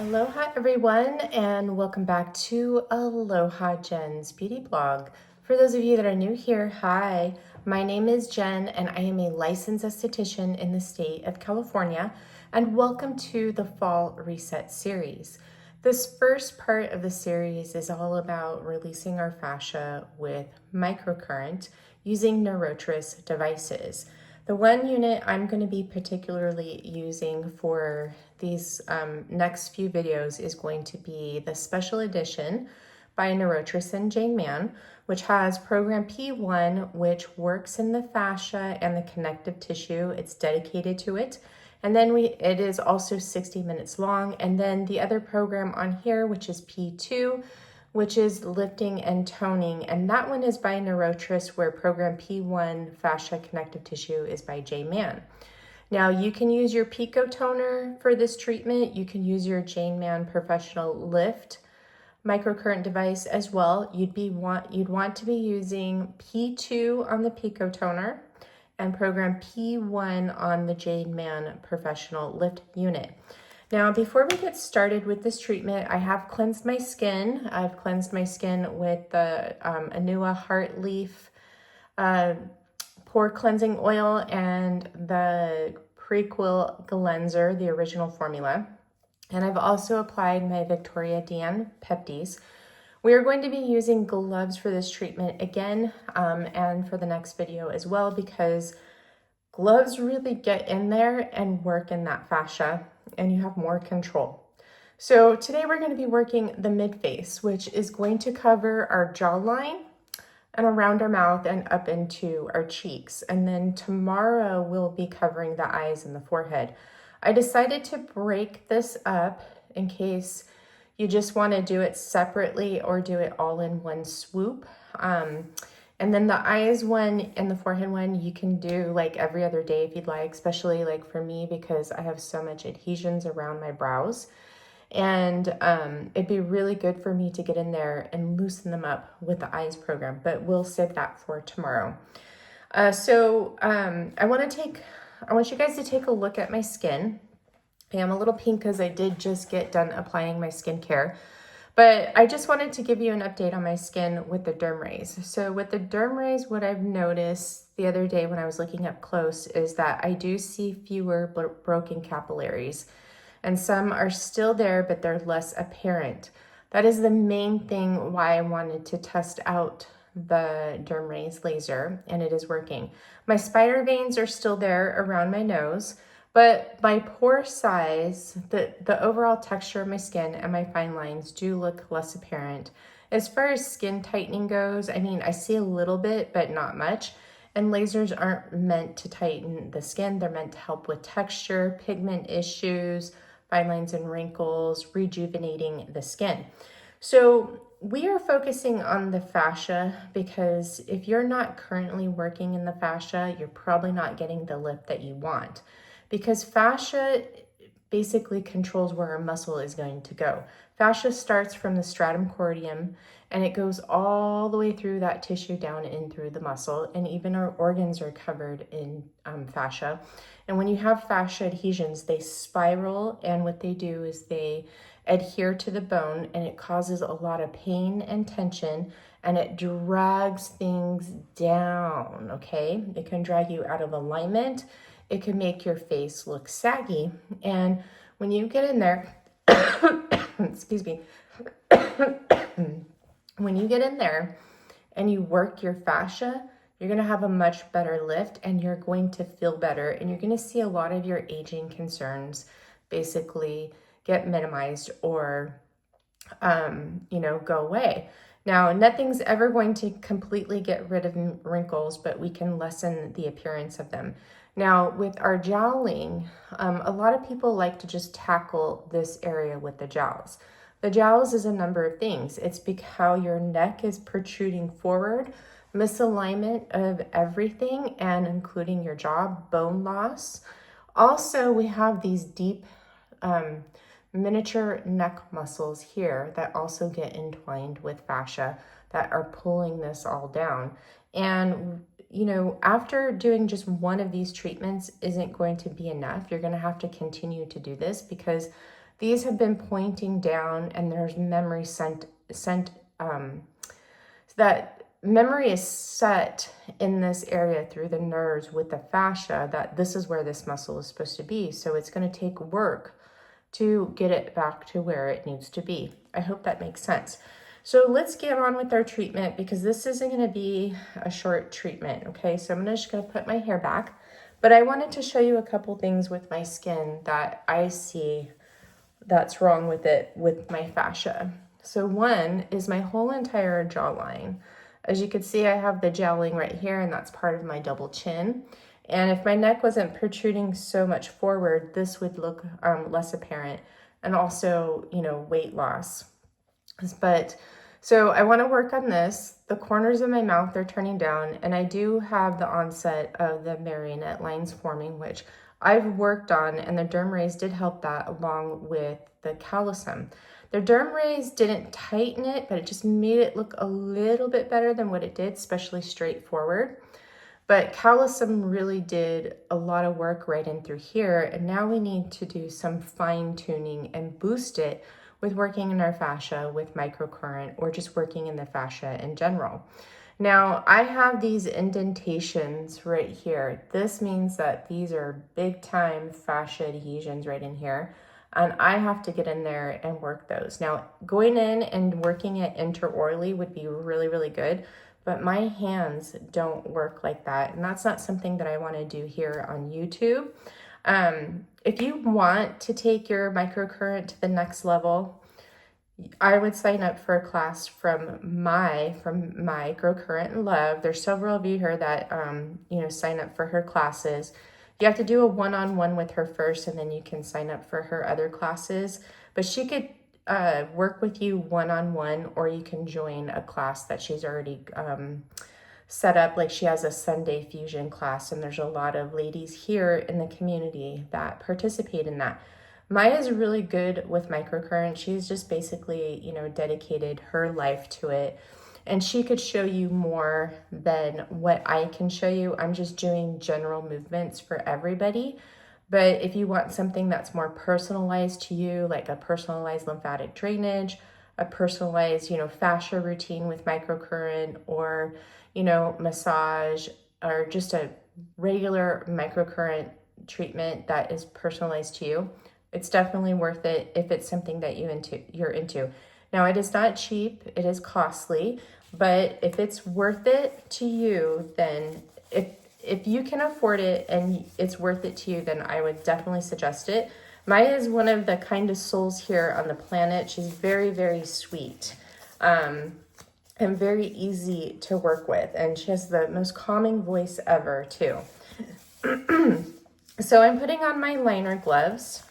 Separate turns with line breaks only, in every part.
Aloha everyone, and welcome back to Aloha Jen's beauty blog. For those of you that are new here, hi, my name is Jen and I am a licensed esthetician in the state of California, and welcome to the Fall Reset series. This first part of the series is all about releasing our fascia with microcurrent using Neurotress devices. The one unit I'm going to be particularly using for these next few videos is going to be the special edition by Neurotress and Jane Mann, which has program P1, which works in the fascia and the connective tissue. It's dedicated to it. And then it is also 60 minutes long. And then the other program on here, which is P2, which is lifting and toning. And that one is by Neurotress, where program P1 fascia connective tissue is by Jane Mann. Now you can use your Pico toner for this treatment. You can use your Jane Mann Professional Lift microcurrent device as well. You'd want to be using P2 on the Pico toner and program P1 on the Jane Mann Professional Lift unit. Now, before we get started with this treatment, I have cleansed my skin. I've cleansed my skin with the Anua Heart Leaf pore cleansing oil and the Prequel Cleanser, the original formula. And I've also applied my Victoria Dan Peptis. We are going to be using gloves for this treatment again and for the next video as well, because gloves really get in there and work in that fascia and you have more control. So today we're going to be working the midface, which is going to cover our jawline and around our mouth and up into our cheeks. And then tomorrow we'll be covering the eyes and the forehead. I decided to break this up in case you just want to do it separately or do it all in one swoop. And then the eyes one and the forehead one, you can do like every other day if you'd like, especially like for me, because I have so much adhesions around my brows. And it'd be really good for me to get in there and loosen them up with the eyes program, but we'll save that for tomorrow. I want you guys to take a look at my skin. I am a little pink because I did just get done applying my skincare. But I just wanted to give you an update on my skin with the derm rays. So with the derm rays, what I've noticed the other day when I was looking up close is that I do see fewer broken capillaries. And some are still there, but they're less apparent. That is the main thing why I wanted to test out the derm rays laser, and it is working. My spider veins are still there around my nose, but my pore size, the overall texture of my skin and my fine lines do look less apparent. As far as skin tightening goes, I mean, I see a little bit, but not much. And lasers aren't meant to tighten the skin. They're meant to help with texture, pigment issues, fine lines and wrinkles, rejuvenating the skin. So we are focusing on the fascia because if you're not currently working in the fascia, you're probably not getting the lift that you want. Because fascia basically controls where our muscle is going to go. Fascia starts from the stratum corneum and it goes all the way through that tissue down in through the muscle, and even our organs are covered in fascia. And when you have fascia adhesions, they spiral, and what they do is they adhere to the bone, and it causes a lot of pain and tension, and it drags things down, okay? It can drag you out of alignment. It can make your face look saggy. And when you get in there, excuse me, when you get in there and you work your fascia, you're going to have a much better lift and you're going to feel better, and you're going to see a lot of your aging concerns basically get minimized or, go away. Now, nothing's ever going to completely get rid of wrinkles, but we can lessen the appearance of them. Now, with our jowling, a lot of people like to just tackle this area with the jowls. The jowls is a number of things. It's how your neck is protruding forward, misalignment of everything, and including your jaw, bone loss. Also, we have these deep miniature neck muscles here that also get entwined with fascia that are pulling this all down. And after doing just one of these treatments isn't going to be enough. You're going to have to continue to do this because these have been pointing down, and there's memory that memory is set in this area through the nerves with the fascia, that this is where this muscle is supposed to be. So it's going to take work to get it back to where it needs to be. I hope that makes sense. So let's get on with our treatment, because this isn't going to be a short treatment. Okay, so I'm just going to put my hair back, but I wanted to show you a couple things with my skin that I see that's wrong with it with my fascia. So one is my whole entire jawline. As you can see, I have the jowling right here, and that's part of my double chin. And if my neck wasn't protruding so much forward, this would look less apparent, and also, you know, weight loss. But so I want to work on this. The corners of my mouth are turning down, and I do have the onset of the marionette lines forming, which I've worked on, and the derm rays did help that, along with the callousum. The derm rays didn't tighten it, but it just made it look a little bit better than what it did, especially straightforward. But callousum really did a lot of work right in through here, and now we need to do some fine tuning and boost it with working in our fascia with microcurrent, or just working in the fascia in general. Now, I have these indentations right here. This means that these are big time fascia adhesions right in here, and I have to get in there and work those. Now, going in and working it intraorally would be really, really good, but my hands don't work like that, and that's not something that I want to do here on YouTube. If you want to take your microcurrent to the next level, I would sign up for a class from Microcurrent Love. There's several of you here that sign up for her classes. You have to do a one-on-one with her first, and then you can sign up for her other classes. But she could work with you one-on-one, or you can join a class that she's already set up. Like, she has a Sunday fusion class, and there's a lot of ladies here in the community that participate in that. Maya's really good with microcurrent. She's just basically, dedicated her life to it, and she could show you more than what I can show you. I'm just doing general movements for everybody. But if you want something that's more personalized to you, like a personalized lymphatic drainage, a personalized, fascia routine with microcurrent, or, massage, or just a regular microcurrent treatment that is personalized to you, it's definitely worth it if it's something that you're into. Now, it is not cheap, it is costly, but if it's worth it to you, then if you can afford it and it's worth it to you, then I would definitely suggest it. Maya is one of the kindest souls here on the planet. She's very, very sweet, and very easy to work with. And she has the most calming voice ever, too. So I'm putting on my liner gloves,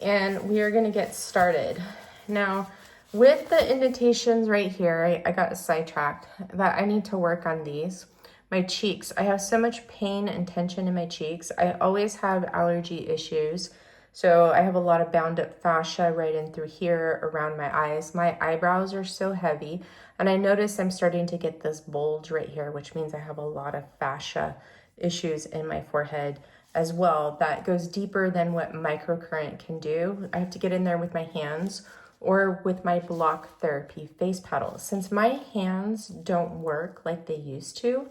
and we are going to get started. Now, with the indentations right here, I got sidetracked that I need to work on these. My cheeks, I have so much pain and tension in my cheeks. I always have allergy issues. So I have a lot of bound up fascia right in through here around my eyes. My eyebrows are so heavy, and I notice I'm starting to get this bulge right here, which means I have a lot of fascia issues in my forehead as well. That goes deeper than what microcurrent can do. I have to get in there with my hands or with my Block Thearapy face paddle. Since my hands don't work like they used to,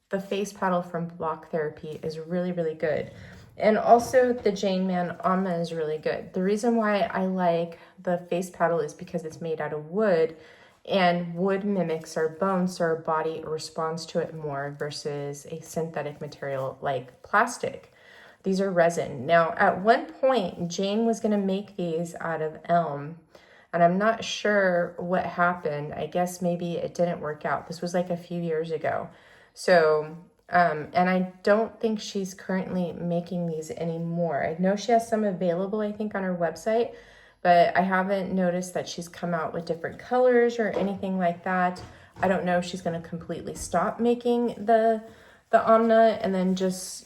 the face paddle from Block Thearapy is really, really good. And also the Jane Mann Amma is really good. The reason why I like the face paddle is because it's made out of wood, and wood mimics our bones, so our body responds to it more versus a synthetic material like plastic. These are resin. Now, at one point, Jane was going to make these out of elm, and I'm not sure what happened. I guess maybe it didn't work out. This was like a few years ago. So, and I don't think she's currently making these anymore. I know she has some available, I think, on her website, but I haven't noticed that she's come out with different colors or anything like that. I don't know if she's going to completely stop making the Omna and then just,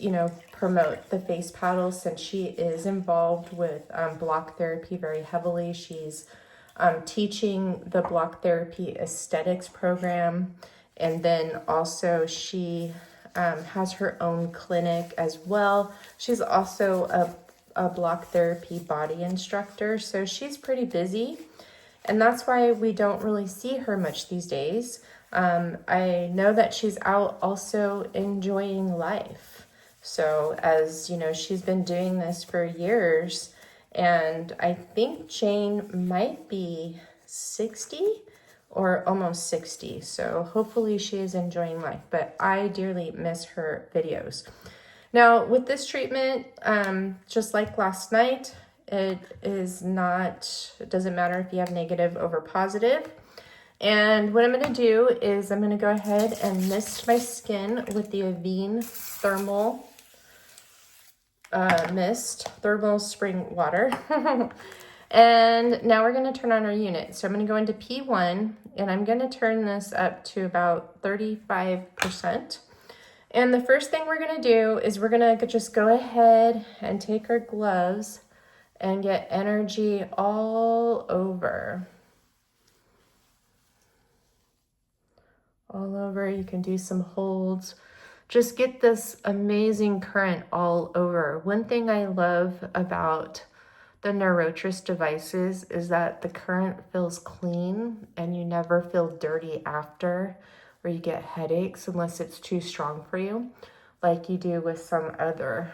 promote the face paddle, since she is involved with Block Thearapy very heavily. She's teaching the Block Thearapy aesthetics program. And then also she has her own clinic as well. She's also a Block Thereapy body instructor, so she's pretty busy, and that's why we don't really see her much these days. I know that she's out also enjoying life. So as you know, she's been doing this for years, and I think Jane might be 60 or almost 60. So hopefully she is enjoying life, but I dearly miss her videos. Now with this treatment, just like last night, it doesn't matter if you have negative over positive. And what I'm going to do is I'm going to go ahead and mist my skin with the Avene Thermal Mist, Thermal Spring Water. And now we're going to turn on our unit. So I'm going to go into P1, and I'm going to turn this up to about 35%. And the first thing we're going to do is we're going to just go ahead and take our gloves and get energy all over. All over. You can do some holds. Just get this amazing current all over. One thing I love about the Neurotris devices is that the current feels clean and you never feel dirty after, or you get headaches unless it's too strong for you, like you do with some other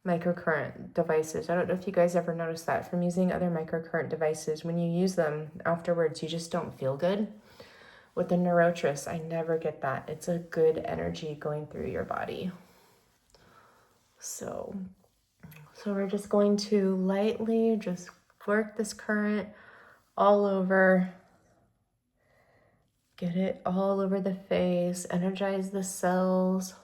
microcurrent devices. I don't know if you guys ever noticed that from using other microcurrent devices. When you use them afterwards, you just don't feel good. With the Neurotris, I never get that. It's a good energy going through your body. So we're just going to lightly just work this current all over. Get it all over the face, energize the cells.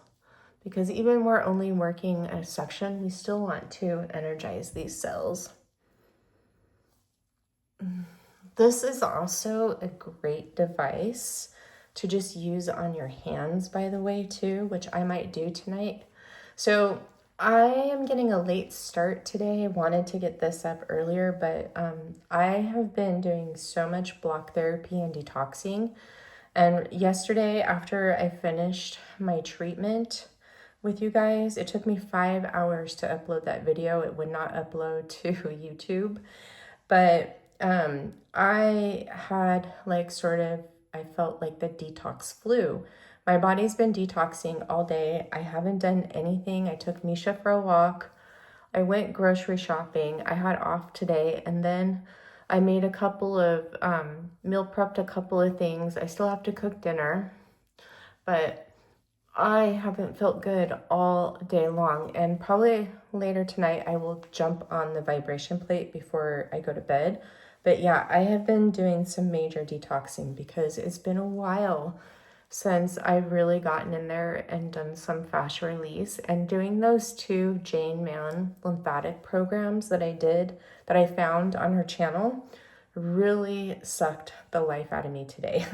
Because even we're only working a section, we still want to energize these cells. This is also a great device to just use on your hands, by the way, too, which I might do tonight. So I am getting a late start today. I wanted to get this up earlier, but I have been doing so much block therapy and detoxing. And yesterday, after I finished my treatment with you guys, it took me 5 hours to upload that video. It would not upload to YouTube, but I had I felt like the detox flu. My body's been detoxing all day. I haven't done anything. I took Misha for a walk. I went grocery shopping. I had off today, and then I made a couple of, meal prepped a couple of things. I still have to cook dinner, but I haven't felt good all day long. And probably later tonight, I will jump on the vibration plate before I go to bed. But yeah, I have been doing some major detoxing because it's been a while since I've really gotten in there and done some fascia release, and doing those 2 Jane Mann lymphatic programs that I found on her channel really sucked the life out of me today.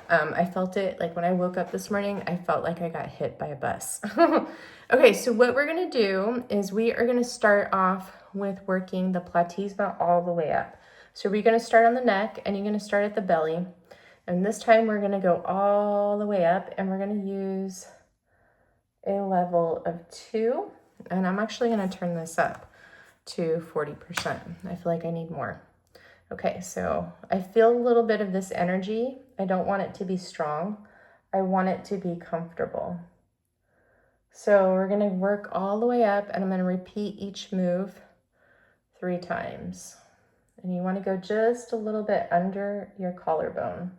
I felt it like when I woke up this morning, I felt like I got hit by a bus. Okay, so what we're gonna do is we are gonna start off with working the platysma all the way up. So we're gonna start on the neck, and you're gonna start at the belly. And this time we're gonna go all the way up, and we're gonna use a level of 2. And I'm actually gonna turn this up to 40%. I feel like I need more. Okay, so I feel a little bit of this energy. I don't want it to be strong. I want it to be comfortable. So we're gonna work all the way up, and I'm gonna repeat each move 3 times. And you wanna go just a little bit under your collarbone.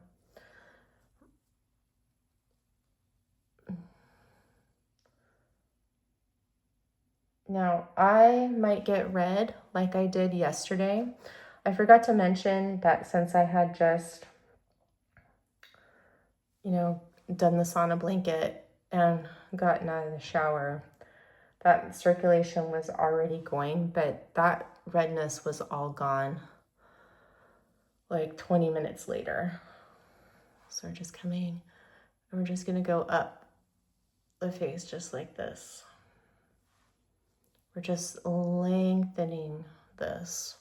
Now, I might get red like I did yesterday. I forgot to mention that since I had just, done the sauna blanket and gotten out of the shower, that circulation was already going, but that redness was all gone like 20 minutes later. So we're just coming, and we're just gonna go up the face just like this. We're just lengthening this.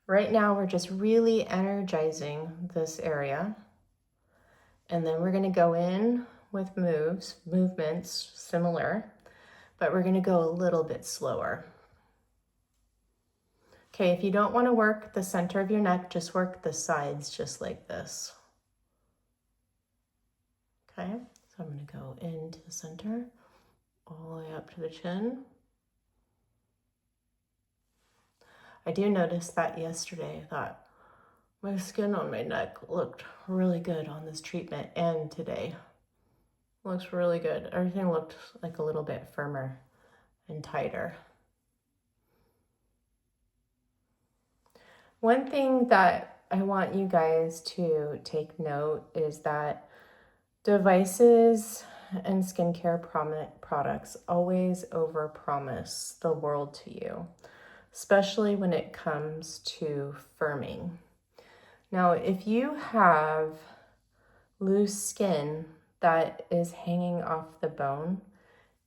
Right now, we're just really energizing this area. And then we're gonna go in with movements similar, but we're gonna go a little bit slower. Okay, if you don't wanna work the center of your neck, just work the sides just like this. Okay, so I'm gonna go into the center, all the way up to the chin. I do notice that yesterday that my skin on my neck looked really good on this treatment, and today looks really good. Everything looked like a little bit firmer and tighter. One thing that I want you guys to take note is that devices and skincare products always overpromise the world to you, especially when it comes to firming. Now, if you have loose skin that is hanging off the bone,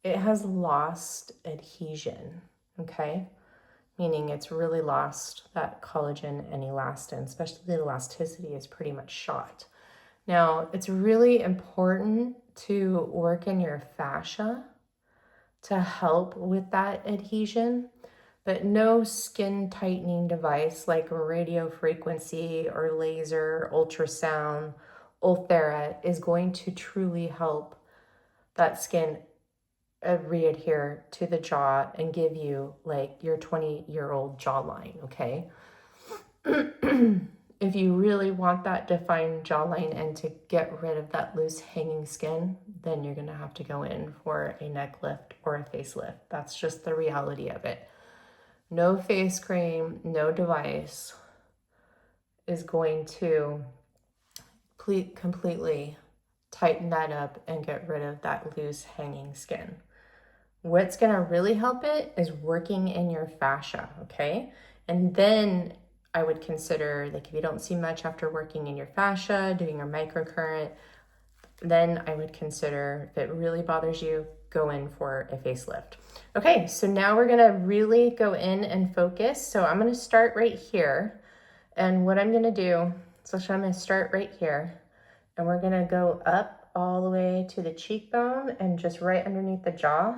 it has lost adhesion, okay? Meaning it's really lost that collagen and elastin, especially the elasticity is pretty much shot. Now, it's really important to work in your fascia to help with that adhesion, but no skin tightening device like radio frequency or laser, ultrasound, Ulthera is going to truly help that skin readhere to the jaw and give you like your 20-year-old jawline, okay? If you really want that defined jawline and to get rid of that loose hanging skin, then you're gonna have to go in for a neck lift or a facelift. That's just the reality of it. No face cream, no device is going to completely tighten that up and get rid of that loose hanging skin. What's gonna really help it is working in your fascia, okay? And then I would consider, like if you don't see much after working in your fascia, doing your microcurrent, then I would consider, if it really bothers you, go in for a facelift. Okay, so now we're gonna really go in and focus. So I'm gonna start right here. And what I'm gonna do, so I'm gonna start right here, and we're gonna go up all the way to the cheekbone and just right underneath the jaw.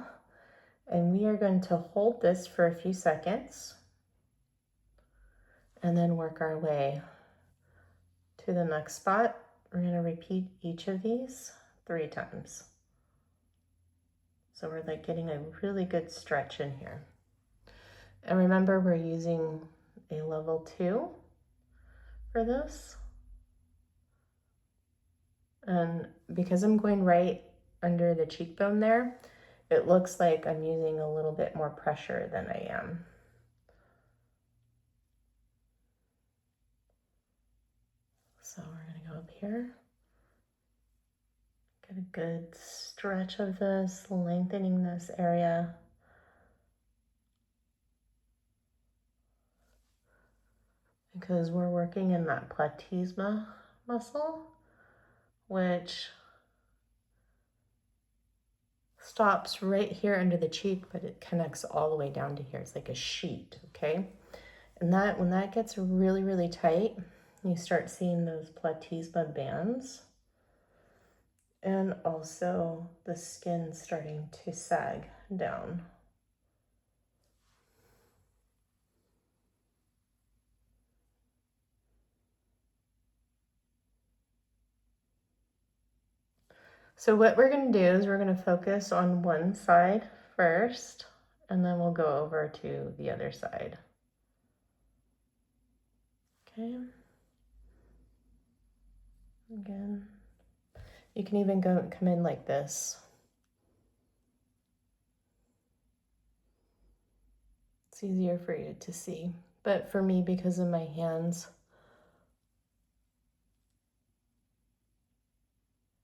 And we are going to hold this for a few seconds and then work our way to the next spot. We're going to repeat each of these 3 times. So we're like getting a really good stretch in here. And remember, we're using a level 2 for this. And because I'm going right under the cheekbone there, it looks like I'm using a little bit more pressure than I am. So we're gonna go up here. Get a good stretch of this, lengthening this area. Because we're working in that platysma muscle, which stops right here under the cheek, but it connects all the way down to here. It's like a sheet, okay? And that when that gets really, really tight, you start seeing those platysma bands. And also the skin starting to sag down. So what we're gonna do is we're gonna focus on one side first, and then we'll go over to the other side. Okay. Again, you can even come in like this. It's easier for you to see, but for me, because of my hands,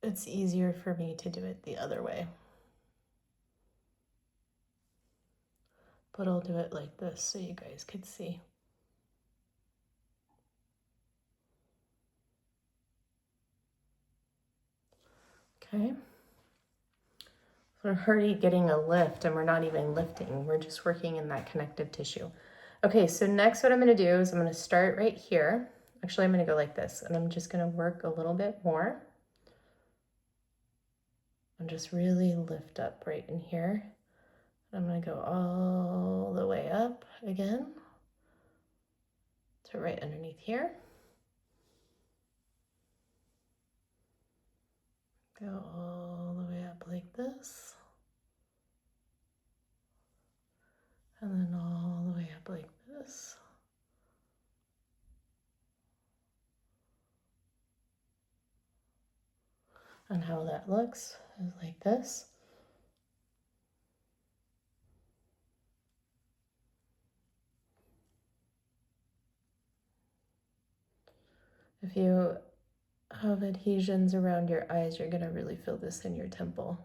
it's easier for me to do it the other way. But I'll do it like this so you guys can see. Okay. We're already getting a lift, and we're not even lifting. We're just working in that connective tissue. Okay, so next what I'm gonna do is I'm gonna start right here. Actually, I'm gonna go like this, and I'm just gonna work a little bit more. And just really lift up right in here. I'm going to go all the way up again to right underneath here. Go all the way up like this. And then all the way up like this. And how that looks is like this. If you have adhesions around your eyes, you're going to really feel this in your temple.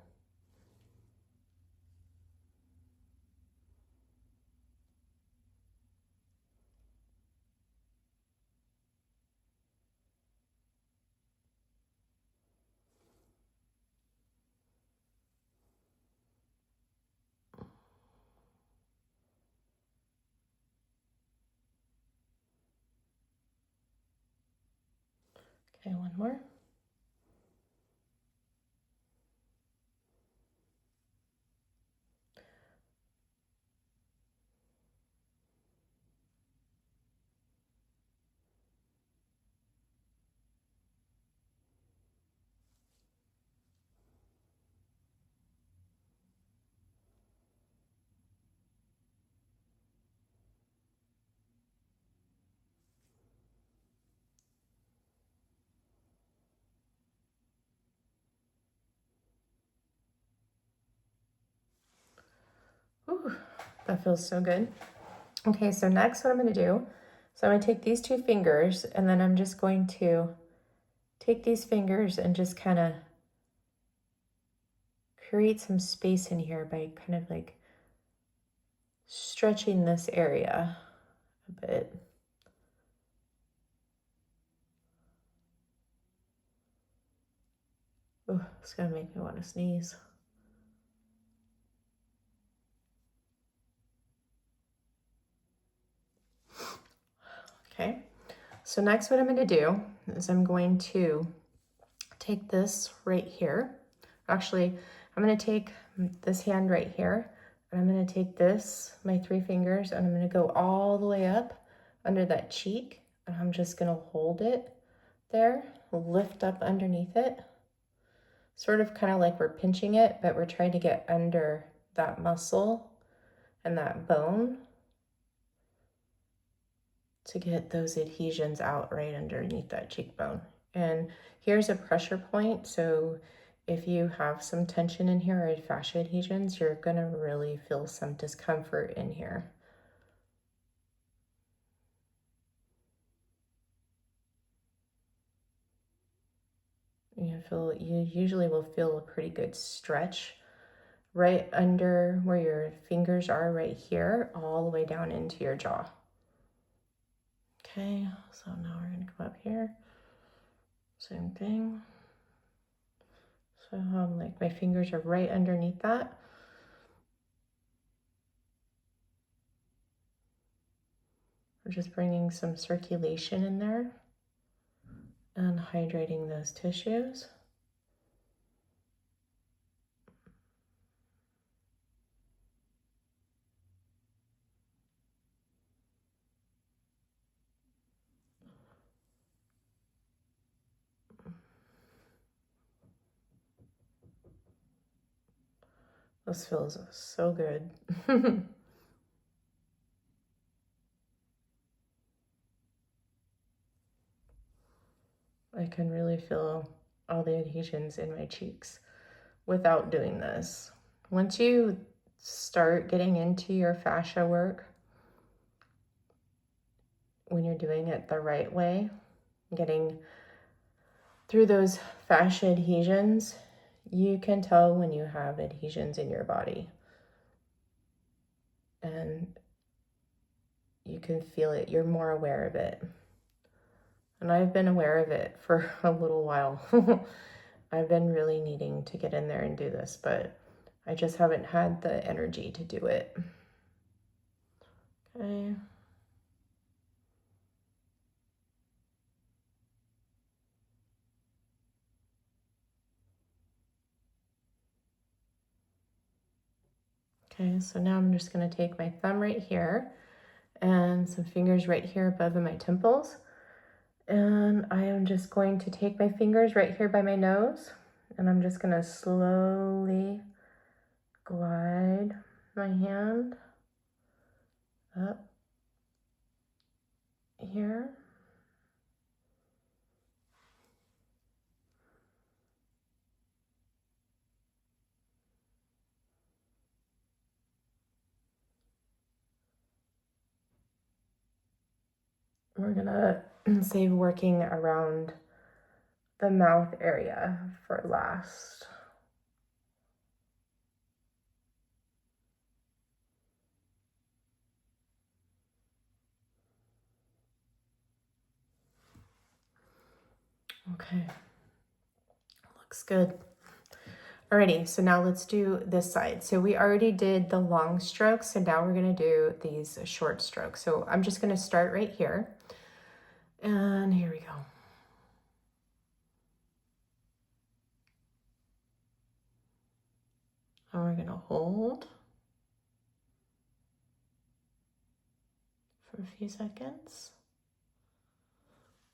Okay, one more. Ooh, that feels so good. Okay, so next what I'm going to do, so I'm going to take these two fingers and then I'm just going to take these fingers and just kind of create some space in here by kind of like stretching this area a bit. Oh, it's going to make me want to sneeze. Okay, so next what I'm going to do is I'm going to take this right here. Actually, I'm going to take this hand right here, and I'm going to take this, my 3 fingers, and I'm going to go all the way up under that cheek, and I'm just going to hold it there, lift up underneath it, sort of kind of like we're pinching it, but we're trying to get under that muscle and that bone to get those adhesions out right underneath that cheekbone. And here's a pressure point, so if you have some tension in here or fascia adhesions, you're gonna really feel some discomfort in here. You usually will feel a pretty good stretch right under where your fingers are right here, all the way down into your jaw. Okay, so now we're gonna come up here, same thing. So like my fingers are right underneath that. We're just bringing some circulation in there and hydrating those tissues. This feels so good. I can really feel all the adhesions in my cheeks without doing this. Once you start getting into your fascia work, when you're doing it the right way, getting through those fascia adhesions, you can tell when you have adhesions in your body. And you can feel it, you're more aware of it. And I've been aware of it for a little while. I've been really needing to get in there and do this, but I just haven't had the energy to do it. Okay. Okay, so now I'm just gonna take my thumb right here and some fingers right here above my temples. And I am just going to take my fingers right here by my nose, and I'm just gonna slowly glide my hand up here. We're gonna save working around the mouth area for last. Okay, looks good. Alrighty, so now let's do this side. So we already did the long strokes, so now we're gonna do these short strokes. So I'm just gonna start right here. And here we go. And we're gonna hold for a few seconds.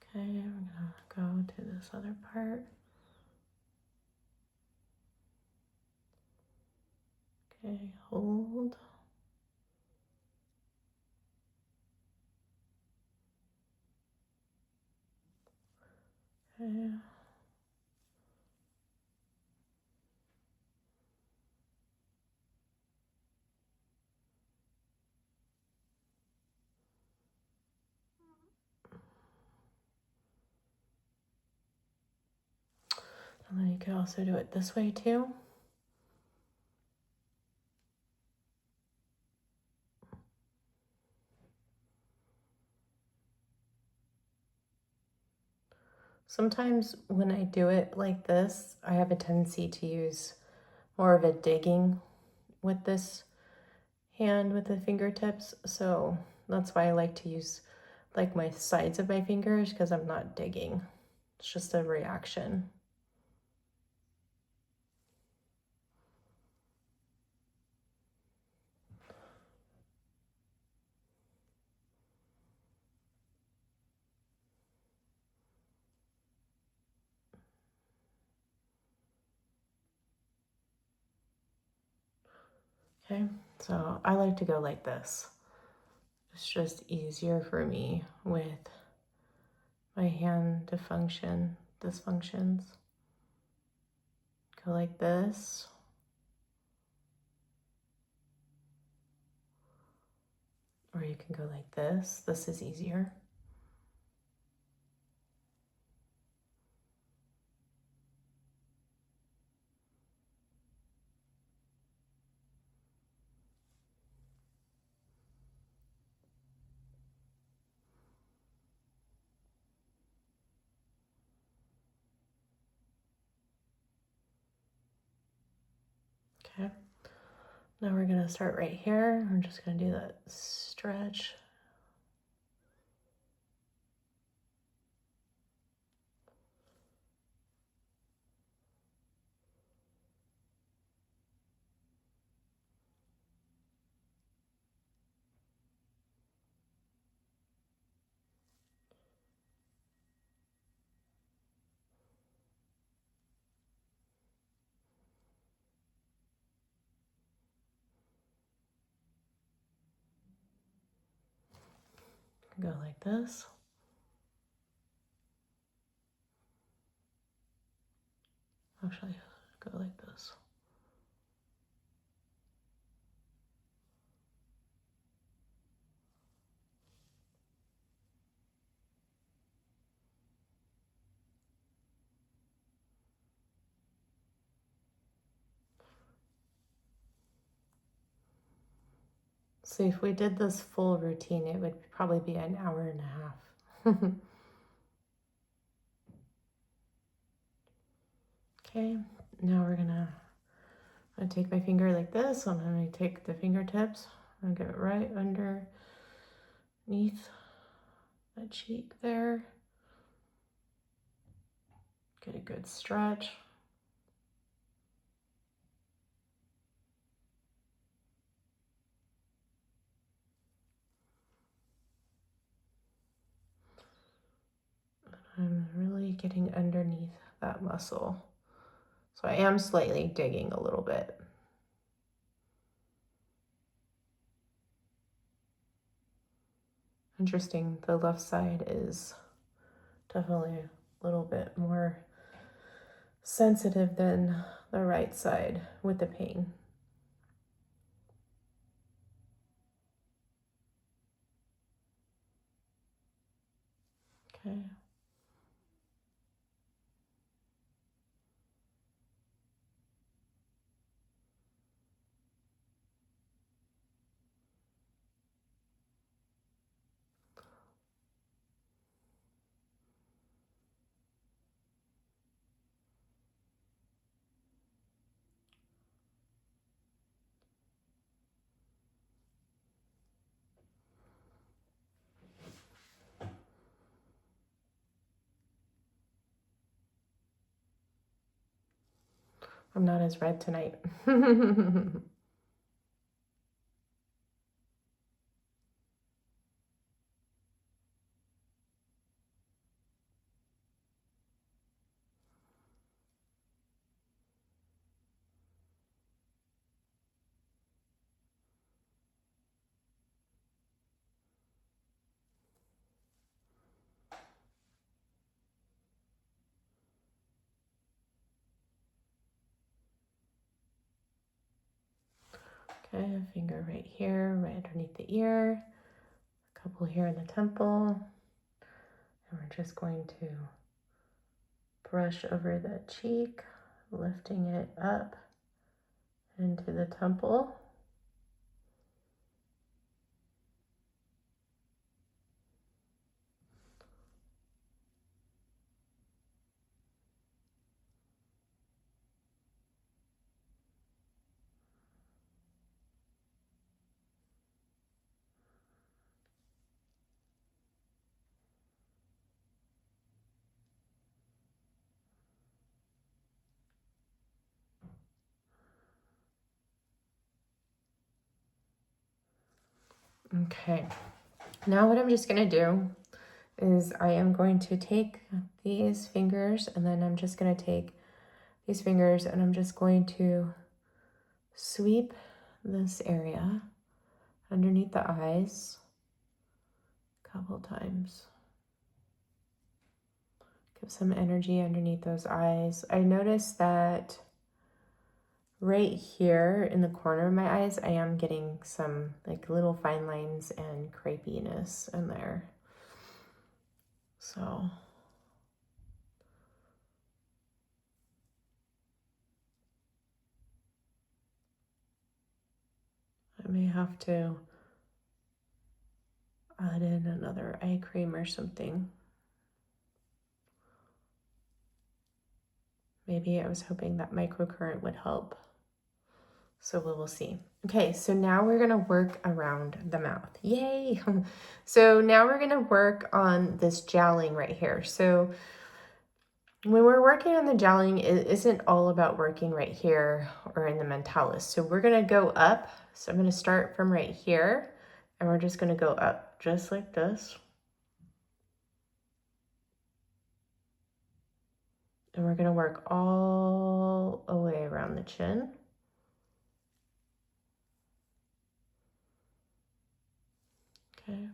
Okay, we're gonna go to this other part. Okay, hold. Okay. And then you can also do it this way too. Sometimes when I do it like this, I have a tendency to use more of a digging with this hand with the fingertips. So that's why I like to use like my sides of my fingers, because I'm not digging. It's just a reaction. Okay, so I like to go like this. It's just easier for me with my hand to function, dysfunctions. Go like this. Or you can go like this. This is easier. Okay. Now we're gonna start right here. We're just gonna do that stretch. Go like this. Actually, go like this. See, if we did this full routine, it would probably be an hour and a half. Okay, now I'm gonna take my finger like this. I'm gonna take the fingertips and get it right underneath that cheek there. Get a good stretch. I'm really getting underneath that muscle. So I am slightly digging a little bit. Interesting, the left side is definitely a little bit more sensitive than the right side with the pain. Okay. I'm not as red tonight. Okay, a finger right here, right underneath the ear, a couple here in the temple, and we're just going to brush over the cheek, lifting it up into the temple. Okay, now what I'm just going to do is I am going to take these fingers, and then I'm just going to take these fingers and I'm just going to sweep this area underneath the eyes a couple times. Give some energy underneath those eyes. I noticed that right here in the corner of my eyes, I am getting some like little fine lines and crepiness in there. So I may have to add in another eye cream or something. Maybe I was hoping that microcurrent would help. So we will see. Okay, so now we're gonna work around the mouth. Yay! So now we're gonna work on this jowling right here. So when we're working on the jowling, it isn't all about working right here or in the mentalis. So we're gonna go up. So I'm gonna start from right here, and we're just gonna go up just like this. And we're gonna work all the way around the chin. Okay.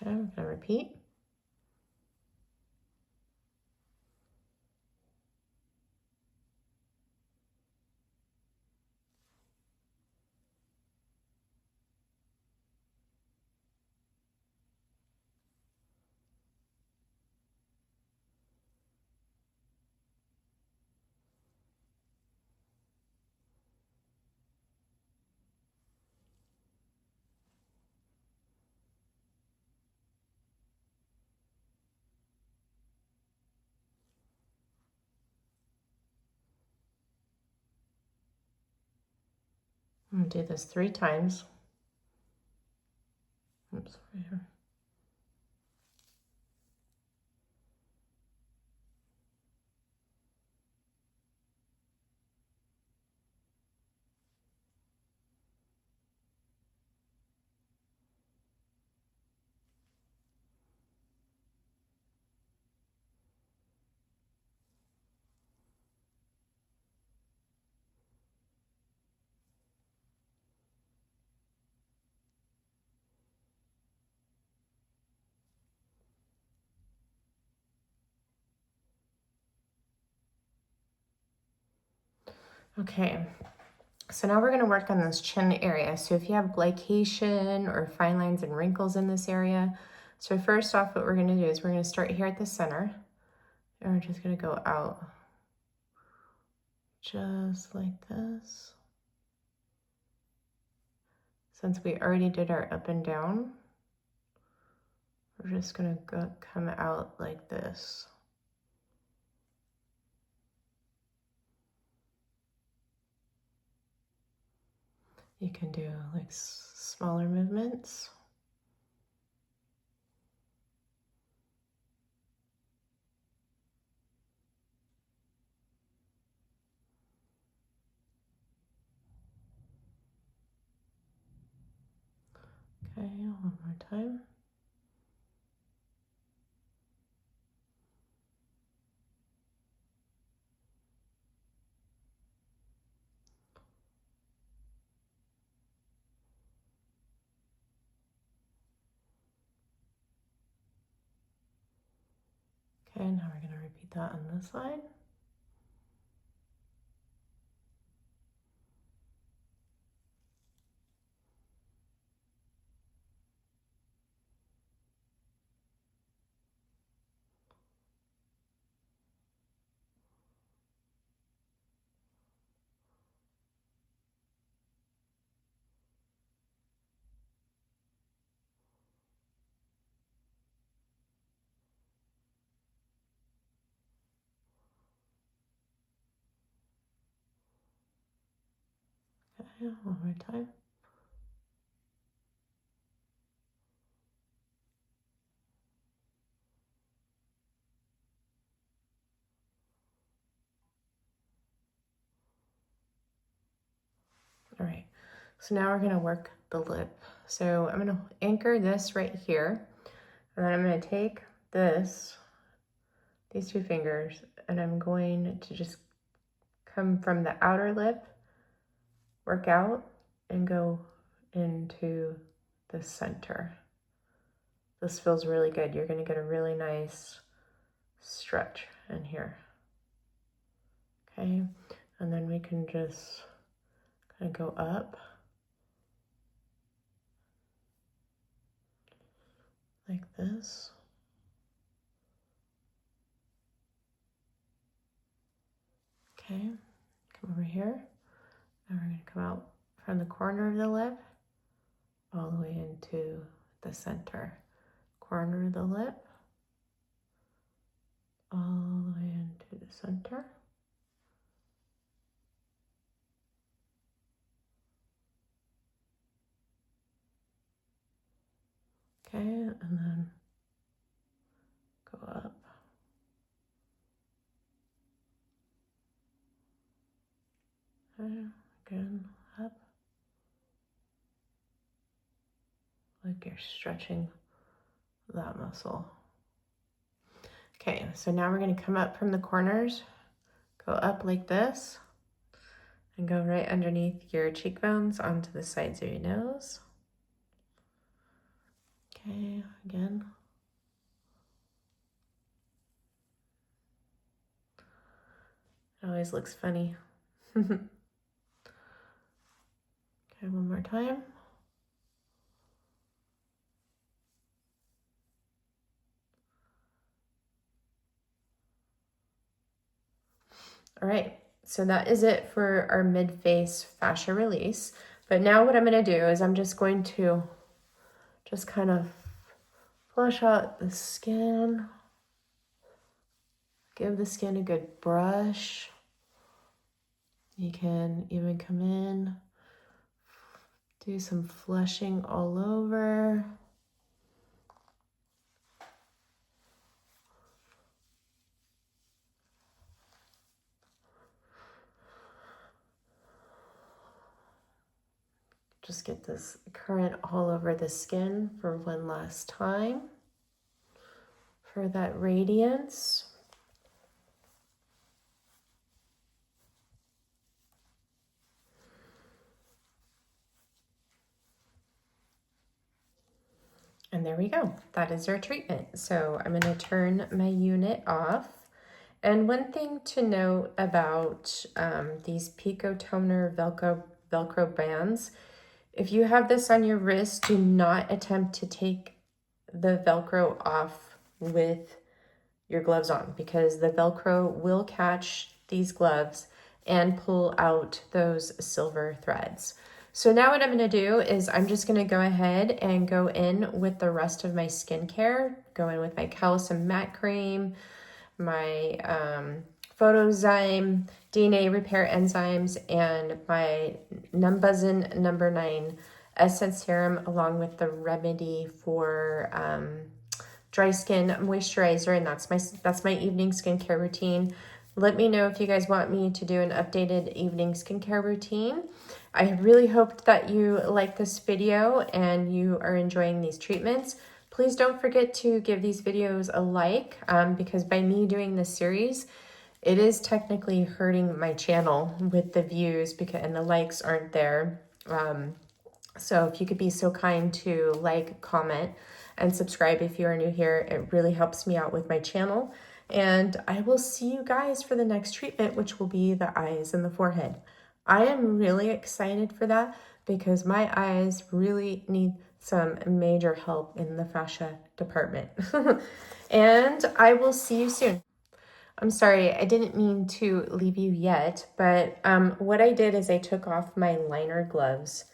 Okay, I'm gonna repeat. I'm gonna do this 3 times. Oops, right here. Okay, so now we're going to work on this chin area. So if you have glycation or fine lines and wrinkles in this area, so first off, what we're going to do is we're going to start here at the center, and we're just going to go out just like this. Since we already did our up and down, we're just going to come out like this. You can do like smaller movements. Okay, one more time. Okay, now we're going to repeat that on this side. Okay, one more time. All right, so now we're going to work the lip. So I'm going to anchor this right here, and then I'm going to take these 2 fingers, and I'm going to just come from the outer lip, work out, and go into the center. This feels really good. You're going to get a really nice stretch in here. Okay, and then we can just kind of go up like this. Okay, come over here, and we're going to come out from the corner of the lip all the way into the center. Corner of the lip, all the way into the center. Okay, and then go up. And again, up. Like you're stretching that muscle. Okay, so now we're going to come up from the corners, go up like this, and go right underneath your cheekbones onto the sides of your nose. Okay, again. It always looks funny. Okay, one more time. All right, so that is it for our mid-face fascia release. But now what I'm going to do is I'm just going to just kind of flush out the skin. Give the skin a good brush. You can even come in Do some flushing all over. Just get this current all over the skin for one last time for that radiance. And there we go. That is our treatment. So I'm going to turn my unit off. And one thing to note about these Pico Toner Velcro bands, if you have this on your wrist, do not attempt to take the Velcro off with your gloves on, because the Velcro will catch these gloves and pull out those silver threads. So now what I'm going to do is I'm just going to go ahead and go in with the rest of my skincare. Go in with my Calcium Matte Cream, my Photozyme DNA Repair Enzymes, and my Numbuzin number 9 Essence Serum, along with the Remedy for dry skin moisturizer, and that's my evening skincare routine. Let me know if you guys want me to do an updated evening skincare routine. I really hope that you like this video and you are enjoying these treatments. Please don't forget to give these videos a like, because by me doing this series, it is technically hurting my channel with the views and the likes aren't there. So if you could be so kind to like, comment, and subscribe if you are new here, it really helps me out with my channel. And I will see you guys for the next treatment, which will be the eyes and the forehead. I am really excited for that because my eyes really need some major help in the fascia department. And I will see you soon. I'm sorry, I didn't mean to leave you yet, but what I did is I took off my liner gloves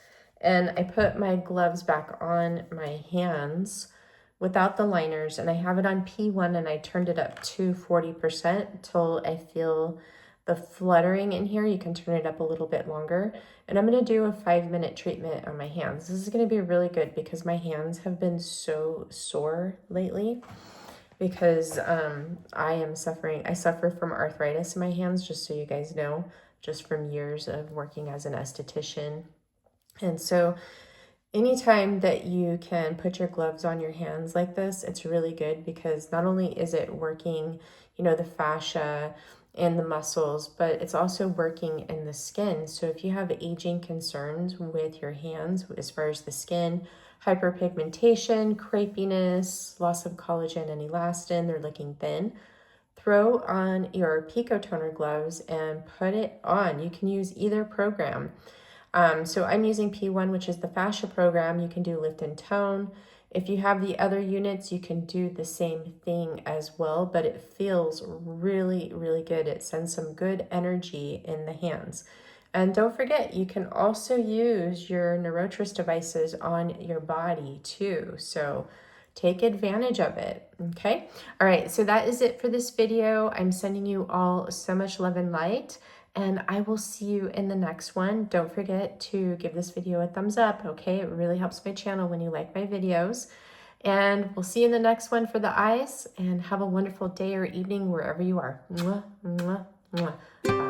and I put my gloves back on my hands without the liners, and I have it on P1 and I turned it up to 40% till I feel the fluttering in here. You can turn it up a little bit longer. And I'm going to do a 5-minute treatment on my hands. This is going to be really good because my hands have been so sore lately because I suffer from arthritis in my hands, just so you guys know, just from years of working as an esthetician. And so anytime that you can put your gloves on your hands like this, it's really good because not only is it working, the fascia and the muscles, but it's also working in the skin. So if you have aging concerns with your hands, as far as the skin, hyperpigmentation, crepiness, loss of collagen and elastin, they're looking thin, throw on your Pico Toner gloves and put it on. You can use either program. So I'm using P1, which is the fascia program. You can do lift and tone. If you have the other units, you can do the same thing as well, but it feels really, really good. It sends some good energy in the hands. And don't forget, you can also use your Neurotris devices on your body too. So take advantage of it, okay? All right, so that is it for this video. I'm sending you all so much love and light, and I will see you in the next one. Don't forget to give this video a thumbs up, okay? It really helps my channel when you like my videos. And we'll see you in the next one for the eyes, and have a wonderful day or evening wherever you are. Mwah, mwah, mwah. Bye.